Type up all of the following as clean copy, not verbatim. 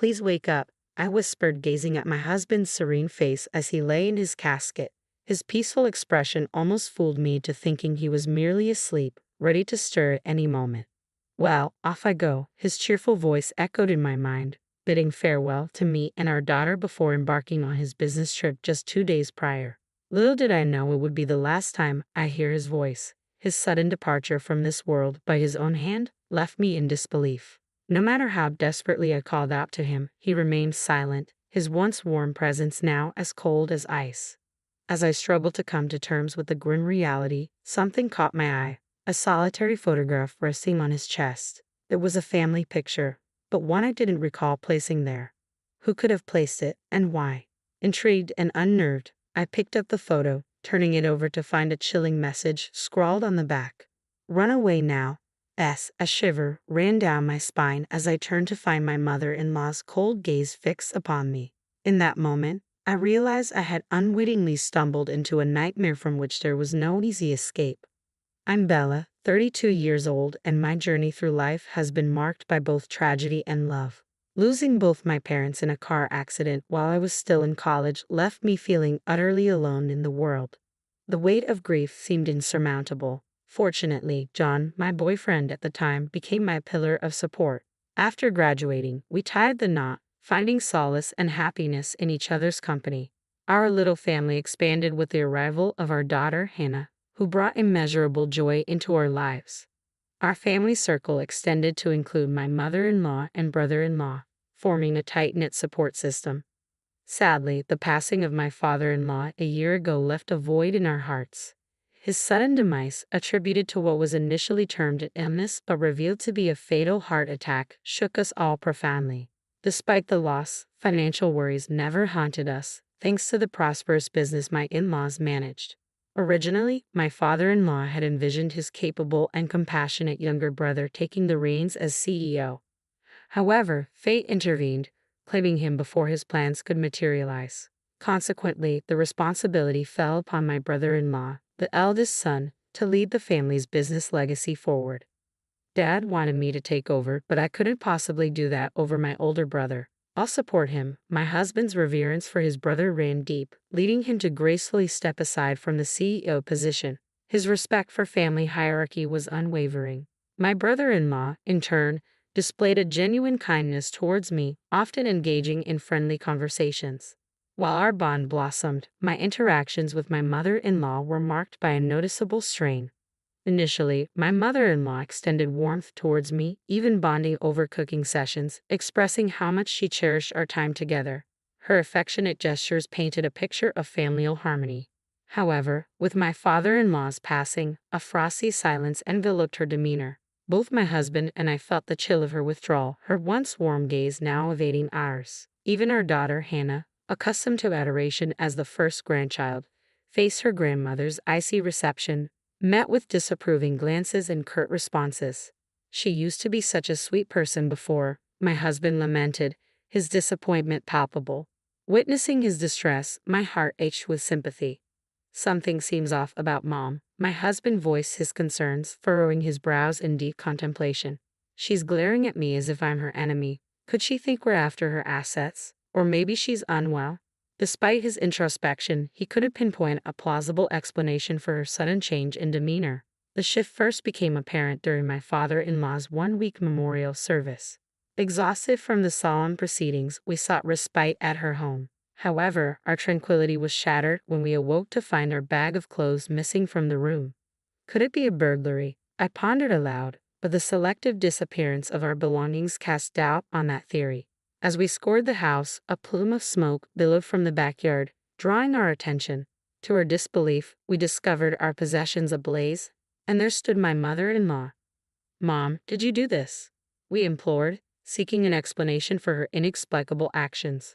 please wake up," I whispered, gazing at my husband's serene face as he lay in his casket. His peaceful expression almost fooled me to thinking he was merely asleep, ready to stir at any moment. "Well, off I go," his cheerful voice echoed in my mind, bidding farewell to me and our daughter before embarking on his business trip just 2 days prior. Little did I know it would be the last time I hear his voice. His sudden departure from this world by his own hand left me in disbelief. No matter how desperately I called out to him, he remained silent, his once warm presence now as cold as ice. As I struggled to come to terms with the grim reality, something caught my eye, a solitary photograph resting on his chest. It was a family picture, but one I didn't recall placing there. Who could have placed it, and why? Intrigued and unnerved, I picked up the photo, turning it over to find a chilling message scrawled on the back. "Run away now." A shiver ran down my spine as I turned to find my mother-in-law's cold gaze fixed upon me. In that moment, I realized I had unwittingly stumbled into a nightmare from which there was no easy escape. I'm Bella, 32 years old, and my journey through life has been marked by both tragedy and love. Losing both my parents in a car accident while I was still in college left me feeling utterly alone in the world. The weight of grief seemed insurmountable. Fortunately, John, my boyfriend at the time, became my pillar of support. After graduating, we tied the knot, finding solace and happiness in each other's company. Our little family expanded with the arrival of our daughter, Hannah, who brought immeasurable joy into our lives. Our family circle extended to include my mother-in-law and brother-in-law, forming a tight-knit support system. Sadly, the passing of my father-in-law a year ago left a void in our hearts. His sudden demise, attributed to what was initially termed an illness but revealed to be a fatal heart attack, shook us all profoundly. Despite the loss, financial worries never haunted us, thanks to the prosperous business my in-laws managed. Originally, my father-in-law had envisioned his capable and compassionate younger brother taking the reins as CEO. However, fate intervened, claiming him before his plans could materialize. Consequently, the responsibility fell upon my brother-in-law, the eldest son, to lead the family's business legacy forward. Dad wanted me to take over, but I couldn't possibly do that over my older brother. "I'll support him." My husband's reverence for his brother ran deep, leading him to gracefully step aside from the CEO position. His respect for family hierarchy was unwavering. My brother-in-law, in turn, displayed a genuine kindness towards me, often engaging in friendly conversations. While our bond blossomed, my interactions with my mother-in-law were marked by a noticeable strain. Initially, my mother-in-law extended warmth towards me, even bonding over cooking sessions, expressing how much she cherished our time together. Her affectionate gestures painted a picture of familial harmony. However, with my father-in-law's passing, a frosty silence enveloped her demeanor. Both my husband and I felt the chill of her withdrawal, her once warm gaze now evading ours. Even our daughter, Hannah, accustomed to adoration as the first grandchild, faced her grandmother's icy reception, met with disapproving glances and curt responses. "She used to be such a sweet person before," my husband lamented, his disappointment palpable. Witnessing his distress, my heart ached with sympathy. "Something seems off about Mom," my husband voiced his concerns, furrowing his brows in deep contemplation. "She's glaring at me as if I'm her enemy. Could she think we're after her assets? Or maybe she's unwell?" Despite his introspection, he couldn't pinpoint a plausible explanation for her sudden change in demeanor. The shift first became apparent during my father-in-law's one-week memorial service. Exhausted from the solemn proceedings, we sought respite at her home. However, our tranquility was shattered when we awoke to find our bag of clothes missing from the room. Could it be a burglary? I pondered aloud, but the selective disappearance of our belongings cast doubt on that theory. As we scoured the house, a plume of smoke billowed from the backyard, drawing our attention. To our disbelief, we discovered our possessions ablaze, and there stood my mother-in-law. "Mom, did you do this?" we implored, seeking an explanation for her inexplicable actions.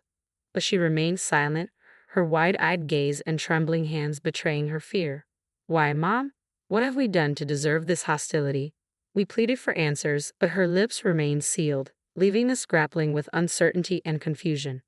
But she remained silent, her wide-eyed gaze and trembling hands betraying her fear. "Why, Mom? What have we done to deserve this hostility?" We pleaded for answers, but her lips remained sealed, leaving us grappling with uncertainty and confusion.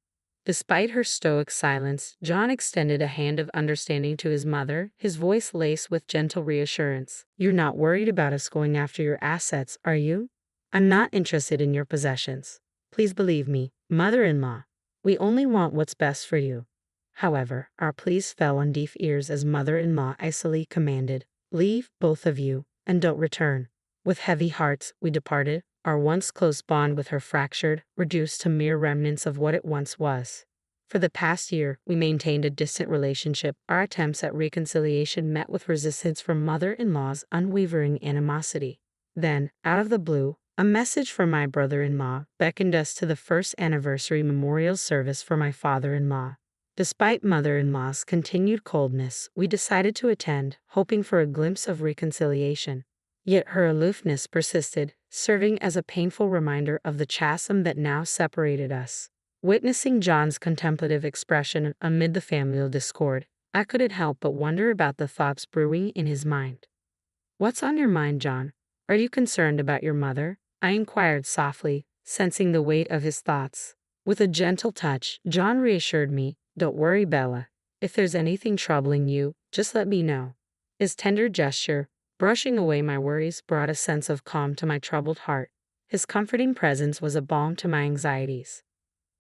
Despite her stoic silence, John extended a hand of understanding to his mother, his voice laced with gentle reassurance. "You're not worried about us going after your assets, are you? I'm not interested in your possessions. Please believe me, Mother-in-law, we only want what's best for you. However, our pleas fell on deaf ears as mother-in-law icily commanded, "Leave, both of you, and don't return." With heavy hearts, we departed, our once close bond with her fractured, reduced to mere remnants of what it once was. For the past year, we maintained a distant relationship. Our attempts at reconciliation met with resistance from mother-in-law's unwavering animosity. Then, out of the blue, a message from my brother-in-law beckoned us to the first anniversary memorial service for my father-in-law. Despite mother-in-law's continued coldness, we decided to attend, hoping for a glimpse of reconciliation. Yet her aloofness persisted, serving as a painful reminder of the chasm that now separated us. Witnessing John's contemplative expression amid the familial discord, I couldn't help but wonder about the thoughts brewing in his mind. "What's on your mind, John? Are you concerned about your mother?" I inquired softly, sensing the weight of his thoughts. With a gentle touch, John reassured me, "Don't worry, Bella. If there's anything troubling you, just let me know." His tender gesture, brushing away my worries, brought a sense of calm to my troubled heart. His comforting presence was a balm to my anxieties.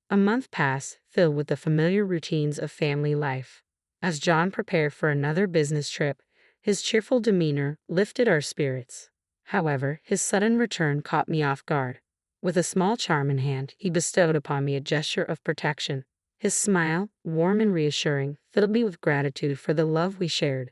A month passed, filled with the familiar routines of family life. As John prepared for another business trip, his cheerful demeanor lifted our spirits. However, his sudden return caught me off guard. With a small charm in hand, he bestowed upon me a gesture of protection. His smile, warm and reassuring, filled me with gratitude for the love we shared.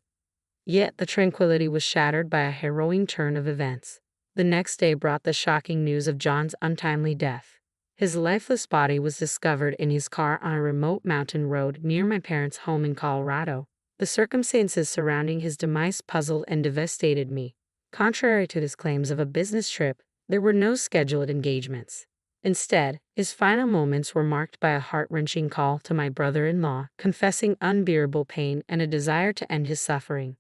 Yet the tranquility was shattered by a harrowing turn of events. The next day brought the shocking news of John's untimely death. His lifeless body was discovered in his car on a remote mountain road near my parents' home in Colorado. The circumstances surrounding his demise puzzled and devastated me. Contrary to his claims of a business trip, there were no scheduled engagements. Instead, his final moments were marked by a heart-wrenching call to my brother-in-law, confessing unbearable pain and a desire to end his suffering.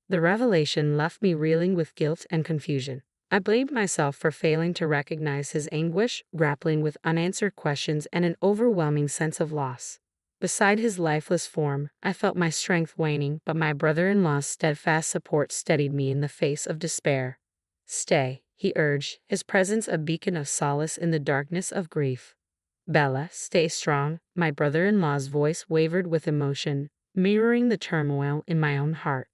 The revelation left me reeling with guilt and confusion. I blamed myself for failing to recognize his anguish, grappling with unanswered questions and an overwhelming sense of loss. Beside his lifeless form, I felt my strength waning, but my brother-in-law's steadfast support steadied me in the face of despair. "Stay," he urged, his presence a beacon of solace in the darkness of grief. "Bella, stay strong." My brother-in-law's voice wavered with emotion, mirroring the turmoil in my own heart.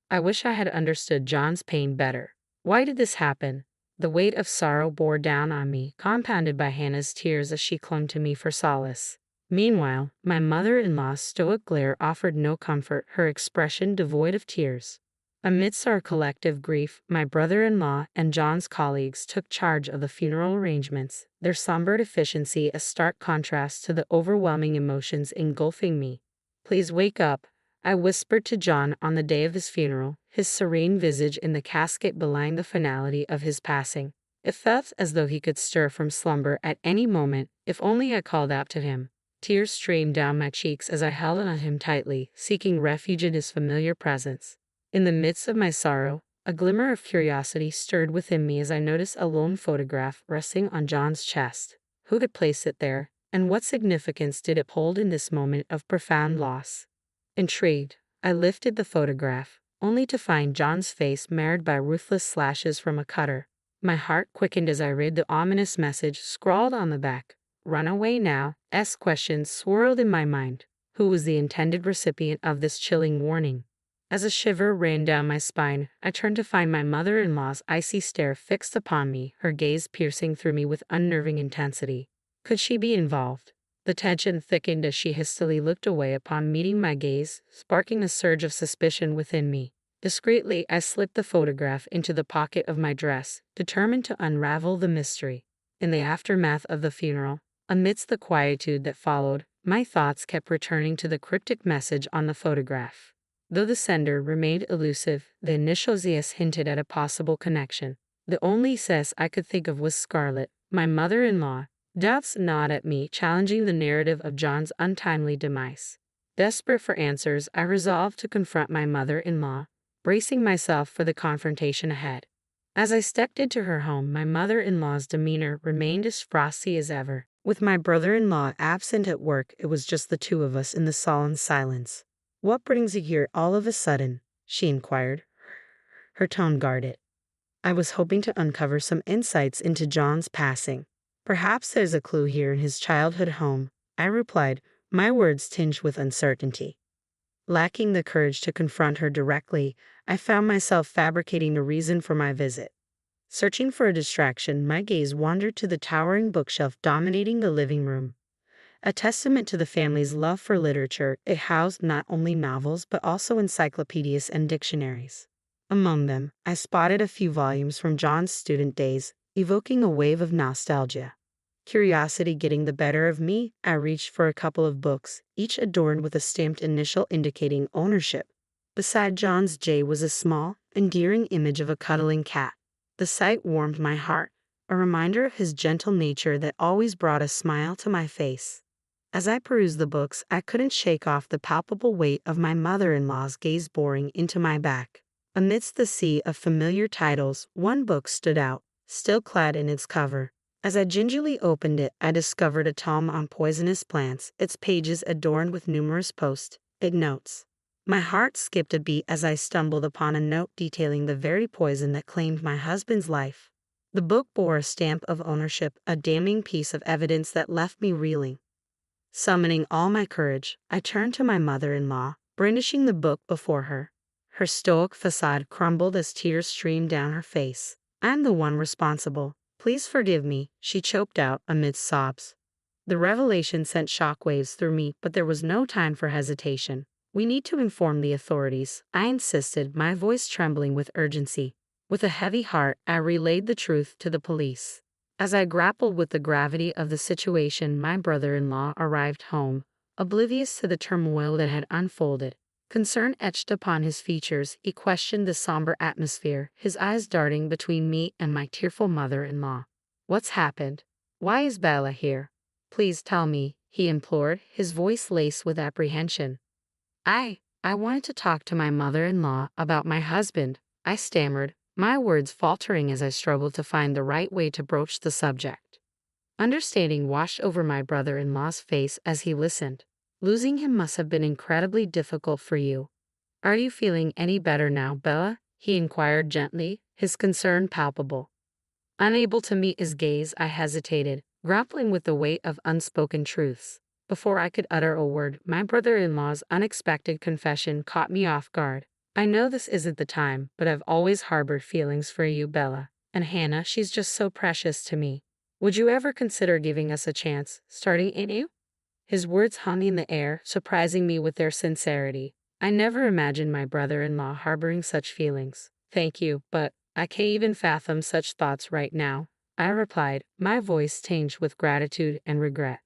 I wish I had understood John's pain better. Why did this happen? The weight of sorrow bore down on me, compounded by Hannah's tears as she clung to me for solace. Meanwhile, my mother-in-law's stoic glare offered no comfort, her expression devoid of tears. Amidst our collective grief, my brother-in-law and John's colleagues took charge of the funeral arrangements, their somber efficiency a stark contrast to the overwhelming emotions engulfing me. "Please wake up," I whispered to John on the day of his funeral, his serene visage in the casket belying the finality of his passing. It felt as though he could stir from slumber at any moment, if only I called out to him. Tears streamed down my cheeks as I held on him tightly, seeking refuge in his familiar presence. In the midst of my sorrow, a glimmer of curiosity stirred within me as I noticed a lone photograph resting on John's chest. Who had placed it there, and what significance did it hold in this moment of profound loss? Intrigued, I lifted the photograph, only to find John's face marred by ruthless slashes from a cutter. My heart quickened as I read the ominous message scrawled on the back. "Run away now." Questions swirled in my mind. Who was the intended recipient of this chilling warning? As a shiver ran down my spine, I turned to find my mother-in-law's icy stare fixed upon me, her gaze piercing through me with unnerving intensity. Could she be involved? The tension thickened as she hastily looked away upon meeting my gaze, sparking a surge of suspicion within me. Discreetly, I slipped the photograph into the pocket of my dress, determined to unravel the mystery. In the aftermath of the funeral, amidst the quietude that followed, my thoughts kept returning to the cryptic message on the photograph. Though the sender remained elusive, the initials hinted at a possible connection. The only cess I could think of was Scarlett, my mother-in-law. Doubts gnawed at me, challenging the narrative of John's untimely demise. Desperate for answers, I resolved to confront my mother-in-law, bracing myself for the confrontation ahead. As I stepped into her home, my mother-in-law's demeanor remained as frosty as ever. With my brother-in-law absent at work, it was just the two of us in the solemn silence. "What brings you here all of a sudden?" she inquired, her tone guarded. "I was hoping to uncover some insights into John's passing." Perhaps there's a clue here in his childhood home, I replied, my words tinged with uncertainty. Lacking the courage to confront her directly, I found myself fabricating a reason for my visit. Searching for a distraction, my gaze wandered to the towering bookshelf dominating the living room. A testament to the family's love for literature, it housed not only novels but also encyclopedias and dictionaries. Among them, I spotted a few volumes from John's student days, evoking a wave of nostalgia. Curiosity getting the better of me, I reached for a couple of books, each adorned with a stamped initial indicating ownership. Beside John's J was a small, endearing image of a cuddling cat. The sight warmed my heart, a reminder of his gentle nature that always brought a smile to my face. As I perused the books, I couldn't shake off the palpable weight of my mother-in-law's gaze boring into my back. Amidst the sea of familiar titles, one book stood out, still clad in its cover. As I gingerly opened it, I discovered a tome on poisonous plants, its pages adorned with numerous post-it notes. My heart skipped a beat as I stumbled upon a note detailing the very poison that claimed my husband's life. The book bore a stamp of ownership, a damning piece of evidence that left me reeling. Summoning all my courage, I turned to my mother-in-law, brandishing the book before her. Her stoic facade crumbled as tears streamed down her face. I'm the one responsible. Please forgive me, she choked out amidst sobs. The revelation sent shockwaves through me, but there was no time for hesitation. We need to inform the authorities, I insisted, my voice trembling with urgency. With a heavy heart, I relayed the truth to the police. As I grappled with the gravity of the situation, my brother-in-law arrived home, oblivious to the turmoil that had unfolded. Concern etched upon his features, he questioned the somber atmosphere, his eyes darting between me and my tearful mother-in-law. What's happened? Why is Bella here? Please tell me, he implored, his voice laced with apprehension. I wanted to talk to my mother-in-law about my husband, I stammered, my words faltering as I struggled to find the right way to broach the subject. Understanding washed over my brother-in-law's face as he listened. Losing him must have been incredibly difficult for you. Are you feeling any better now, Bella? He inquired gently, his concern palpable. Unable to meet his gaze, I hesitated, grappling with the weight of unspoken truths. Before I could utter a word, my brother-in-law's unexpected confession caught me off guard. I know this isn't the time, but I've always harbored feelings for you, Bella. And Hannah, she's just so precious to me. Would you ever consider giving us a chance, starting anew? His words hung in the air, surprising me with their sincerity. I never imagined my brother-in-law harboring such feelings. Thank you, but I can't even fathom such thoughts right now, I replied, my voice tinged with gratitude and regret.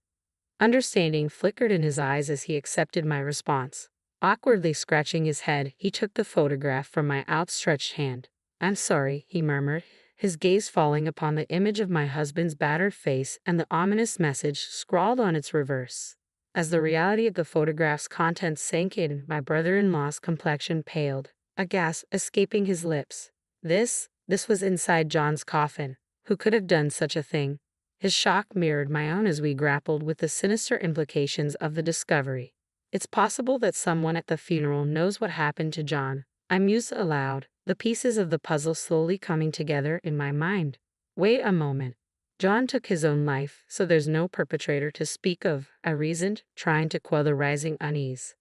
Understanding flickered in his eyes as he accepted my response. Awkwardly scratching his head, he took the photograph from my outstretched hand. I'm sorry, he murmured, his gaze falling upon the image of my husband's battered face and the ominous message scrawled on its reverse. As the reality of the photograph's contents sank in, my brother-in-law's complexion paled, a gasp escaping his lips. This was inside John's coffin. Who could have done such a thing? His shock mirrored my own as we grappled with the sinister implications of the discovery. It's possible that someone at the funeral knows what happened to John, I mused aloud, the pieces of the puzzle slowly coming together in my mind. Wait a moment. John took his own life, so there's no perpetrator to speak of, I reasoned, trying to quell the rising unease.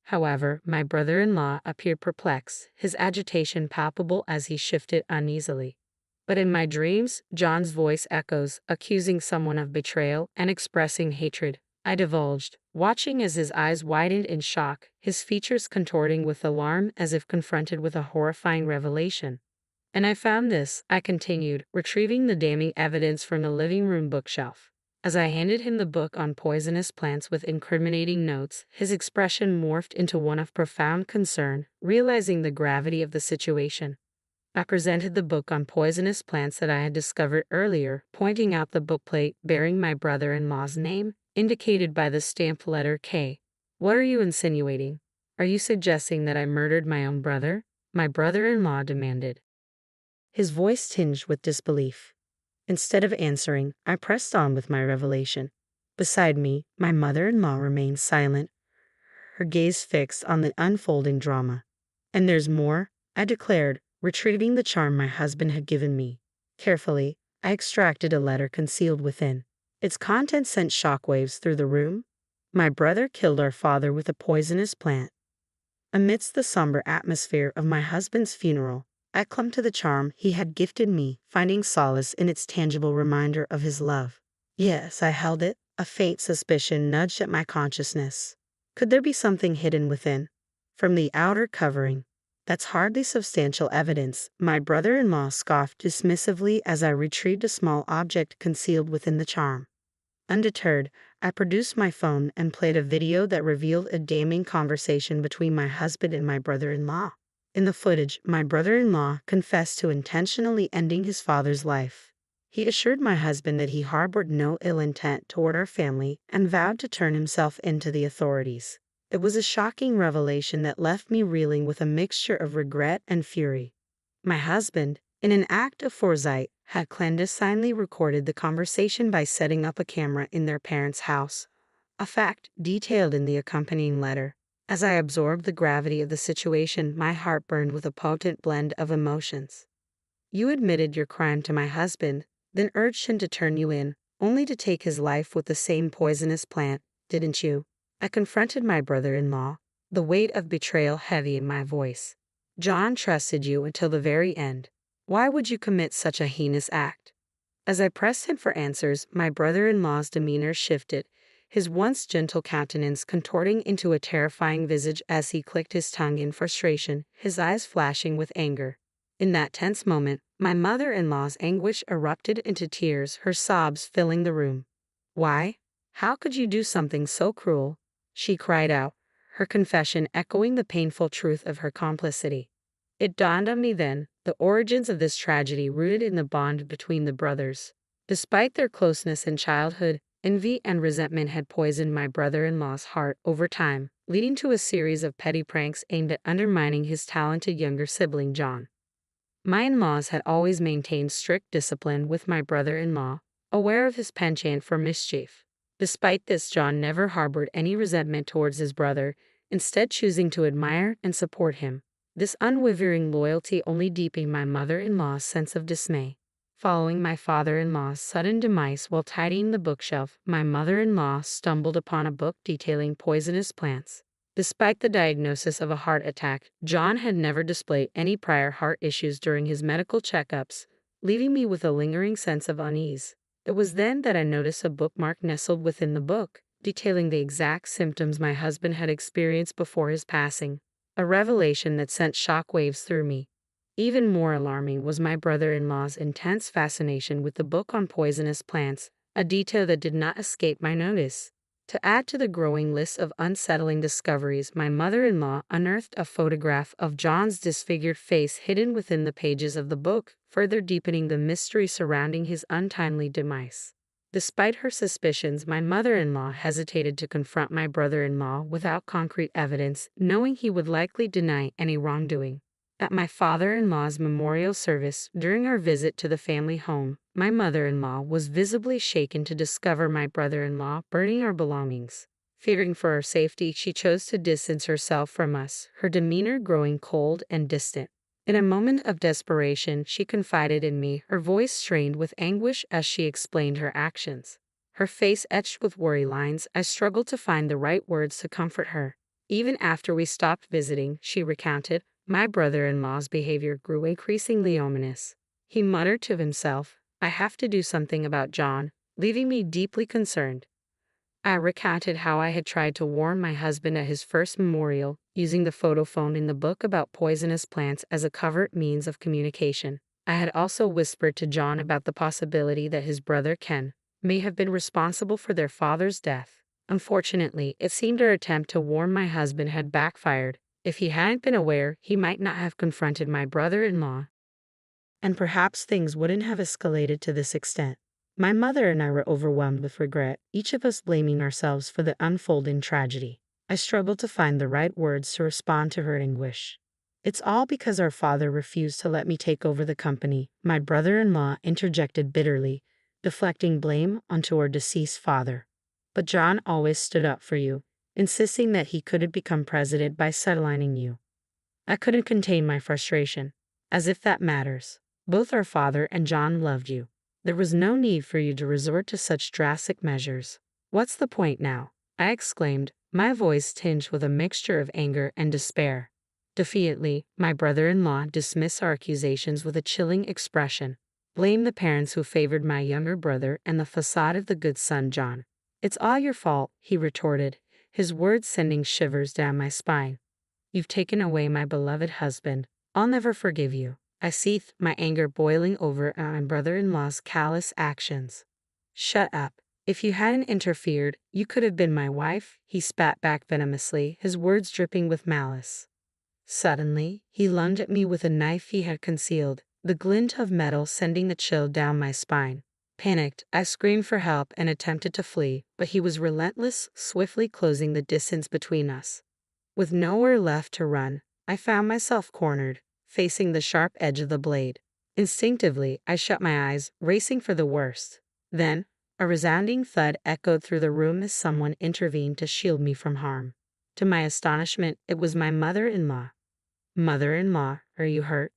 However, my brother-in-law appeared perplexed, his agitation palpable as he shifted uneasily. But in my dreams, John's voice echoes, accusing someone of betrayal and expressing hatred. I divulged, watching as his eyes widened in shock, his features contorting with alarm as if confronted with a horrifying revelation. And I found this, I continued, retrieving the damning evidence from the living room bookshelf. As I handed him the book on poisonous plants with incriminating notes, his expression morphed into one of profound concern, realizing the gravity of the situation. I presented the book on poisonous plants that I had discovered earlier, pointing out the bookplate bearing my brother-in-law's name, indicated by the stamped letter K. What are you insinuating? Are you suggesting that I murdered my own brother? My brother-in-law demanded, his voice tinged with disbelief. Instead of answering, I pressed on with my revelation. Beside me, my mother-in-law remained silent, her gaze fixed on the unfolding drama. And there's more, I declared, retrieving the charm my husband had given me. Carefully, I extracted a letter concealed within. Its contents sent shockwaves through the room. My brother killed our father with a poisonous plant. Amidst the somber atmosphere of my husband's funeral, I clung to the charm he had gifted me, finding solace in its tangible reminder of his love. Yes, I held it. A faint suspicion nudged at my consciousness. Could there be something hidden within? From the outer covering. That's hardly substantial evidence, my brother-in-law scoffed dismissively as I retrieved a small object concealed within the charm. Undeterred, I produced my phone and played a video that revealed a damning conversation between my husband and my brother-in-law. In the footage, my brother-in-law confessed to intentionally ending his father's life. He assured my husband that he harbored no ill intent toward our family and vowed to turn himself in to the authorities. It was a shocking revelation that left me reeling with a mixture of regret and fury. My husband, in an act of foresight, had clandestinely recorded the conversation by setting up a camera in their parents' house, a fact detailed in the accompanying letter. As I absorbed the gravity of the situation, my heart burned with a potent blend of emotions. You admitted your crime to my husband, then urged him to turn you in, only to take his life with the same poisonous plant, didn't you? I confronted my brother-in-law, the weight of betrayal heavy in my voice. John trusted you until the very end. Why would you commit such a heinous act? As I pressed him for answers, my brother-in-law's demeanor shifted, his once gentle countenance contorting into a terrifying visage as he clicked his tongue in frustration, his eyes flashing with anger. In that tense moment, my mother-in-law's anguish erupted into tears, her sobs filling the room. Why? How could you do something so cruel? She cried out, her confession echoing the painful truth of her complicity. It dawned on me then, the origins of this tragedy rooted in the bond between the brothers. Despite their closeness in childhood, envy and resentment had poisoned my brother-in-law's heart over time, leading to a series of petty pranks aimed at undermining his talented younger sibling John. My in-laws had always maintained strict discipline with my brother-in-law, aware of his penchant for mischief. Despite this, John never harbored any resentment towards his brother, instead choosing to admire and support him. This unwavering loyalty only deepened my mother-in-law's sense of dismay. Following my father-in-law's sudden demise while tidying the bookshelf, my mother-in-law stumbled upon a book detailing poisonous plants. Despite the diagnosis of a heart attack, John had never displayed any prior heart issues during his medical checkups, leaving me with a lingering sense of unease. It was then that I noticed a bookmark nestled within the book, detailing the exact symptoms my husband had experienced before his passing. A revelation that sent shockwaves through me. Even more alarming was my brother-in-law's intense fascination with the book on poisonous plants, a detail that did not escape my notice. To add to the growing list of unsettling discoveries, my mother-in-law unearthed a photograph of John's disfigured face hidden within the pages of the book, further deepening the mystery surrounding his untimely demise. Despite her suspicions, my mother-in-law hesitated to confront my brother-in-law without concrete evidence, knowing he would likely deny any wrongdoing. At my father-in-law's memorial service, during our visit to the family home, my mother-in-law was visibly shaken to discover my brother-in-law burning our belongings. Fearing for her safety, she chose to distance herself from us, her demeanor growing cold and distant. In a moment of desperation, she confided in me, her voice strained with anguish as she explained her actions. Her face etched with worry lines, I struggled to find the right words to comfort her. Even after we stopped visiting, she recounted, my brother-in-law's behavior grew increasingly ominous. He muttered to himself, I have to do something about John, leaving me deeply concerned. I recounted how I had tried to warn my husband at his first memorial, using the photo phone in the book about poisonous plants as a covert means of communication. I had also whispered to John about the possibility that his brother Ken may have been responsible for their father's death. Unfortunately, it seemed our attempt to warn my husband had backfired. If he hadn't been aware, he might not have confronted my brother-in-law, and perhaps things wouldn't have escalated to this extent. My mother and I were overwhelmed with regret, each of us blaming ourselves for the unfolding tragedy. I struggled to find the right words to respond to her anguish. It's all because our father refused to let me take over the company, my brother-in-law interjected bitterly, deflecting blame onto our deceased father. But John always stood up for you, insisting that he couldn't become president by sidelining you. I couldn't contain my frustration. As if that matters. Both our father and John loved you. There was no need for you to resort to such drastic measures. What's the point now? I exclaimed, my voice tinged with a mixture of anger and despair. Defiantly, my brother-in-law dismissed our accusations with a chilling expression. Blame the parents who favored my younger brother and the facade of the good son John. It's all your fault, he retorted, his words sending shivers down my spine. You've taken away my beloved husband. I'll never forgive you. I seethed, my anger boiling over at my brother-in-law's callous actions. Shut up. If you hadn't interfered, you could have been my wife, he spat back venomously, his words dripping with malice. Suddenly, he lunged at me with a knife he had concealed, the glint of metal sending the chill down my spine. Panicked, I screamed for help and attempted to flee, but he was relentless, swiftly closing the distance between us. With nowhere left to run, I found myself cornered, facing the sharp edge of the blade. Instinctively, I shut my eyes, racing for the worst. Then, a resounding thud echoed through the room as someone intervened to shield me from harm. To my astonishment, it was my mother-in-law. Mother-in-law, are you hurt?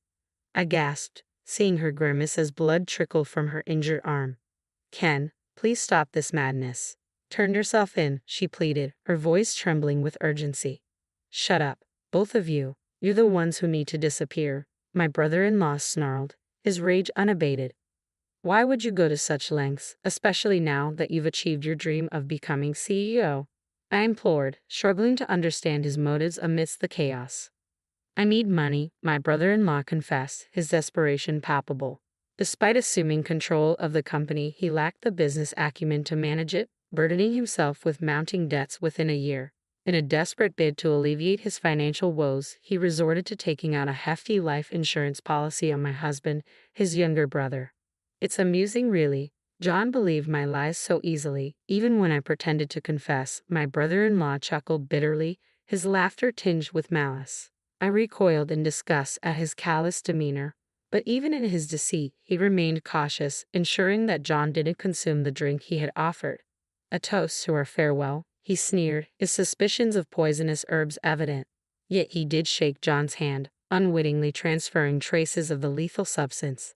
I gasped, seeing her grimace as blood trickled from her injured arm. Ken, please stop this madness. Turn yourself in, she pleaded, her voice trembling with urgency. Shut up, both of you. You're the ones who need to disappear, my brother-in-law snarled, his rage unabated. Why would you go to such lengths, especially now that you've achieved your dream of becoming CEO? I implored, struggling to understand his motives amidst the chaos. I need money, my brother-in-law confessed, his desperation palpable. Despite assuming control of the company, he lacked the business acumen to manage it, burdening himself with mounting debts within a year. In a desperate bid to alleviate his financial woes, he resorted to taking out a hefty life insurance policy on my husband, his younger brother. It's amusing, really. John believed my lies so easily, even when I pretended to confess, my brother-in-law chuckled bitterly, his laughter tinged with malice. I recoiled in disgust at his callous demeanor, but even in his deceit, he remained cautious, ensuring that John didn't consume the drink he had offered. A toast to our farewell, he sneered, his suspicions of poisonous herbs evident. Yet he did shake John's hand, unwittingly transferring traces of the lethal substance.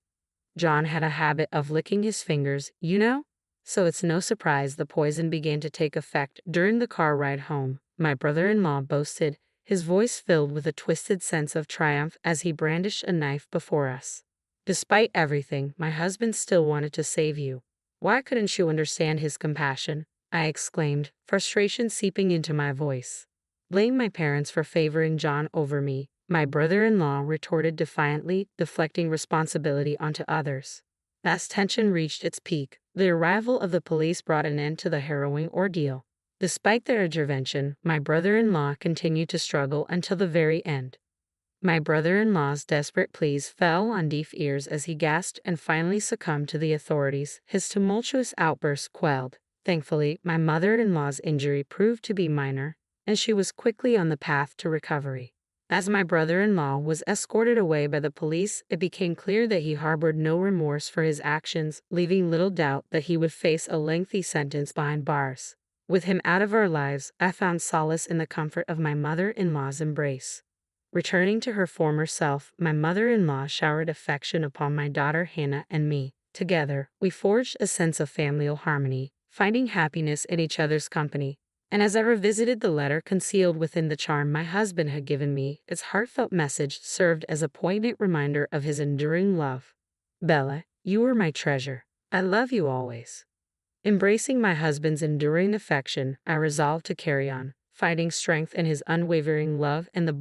John had a habit of licking his fingers, you know? So it's no surprise the poison began to take effect during the car ride home, my brother-in-law boasted, his voice filled with a twisted sense of triumph as he brandished a knife before us. Despite everything, my husband still wanted to save you. Why couldn't you understand his compassion? I exclaimed, frustration seeping into my voice. Blame my parents for favoring John over me, my brother-in-law retorted defiantly, deflecting responsibility onto others. As tension reached its peak, the arrival of the police brought an end to the harrowing ordeal. Despite their intervention, my brother-in-law continued to struggle until the very end. My brother-in-law's desperate pleas fell on deaf ears as he gasped and finally succumbed to the authorities, his tumultuous outbursts quelled. Thankfully, my mother-in-law's injury proved to be minor, and she was quickly on the path to recovery. As my brother-in-law was escorted away by the police, it became clear that he harbored no remorse for his actions, leaving little doubt that he would face a lengthy sentence behind bars. With him out of our lives, I found solace in the comfort of my mother-in-law's embrace. Returning to her former self, my mother-in-law showered affection upon my daughter Hannah and me. Together, we forged a sense of familial harmony, finding happiness in each other's company. And as I revisited the letter concealed within the charm my husband had given me, its heartfelt message served as a poignant reminder of his enduring love. Bella, you are my treasure. I love you always. Embracing my husband's enduring affection, I resolved to carry on, finding strength in his unwavering love and the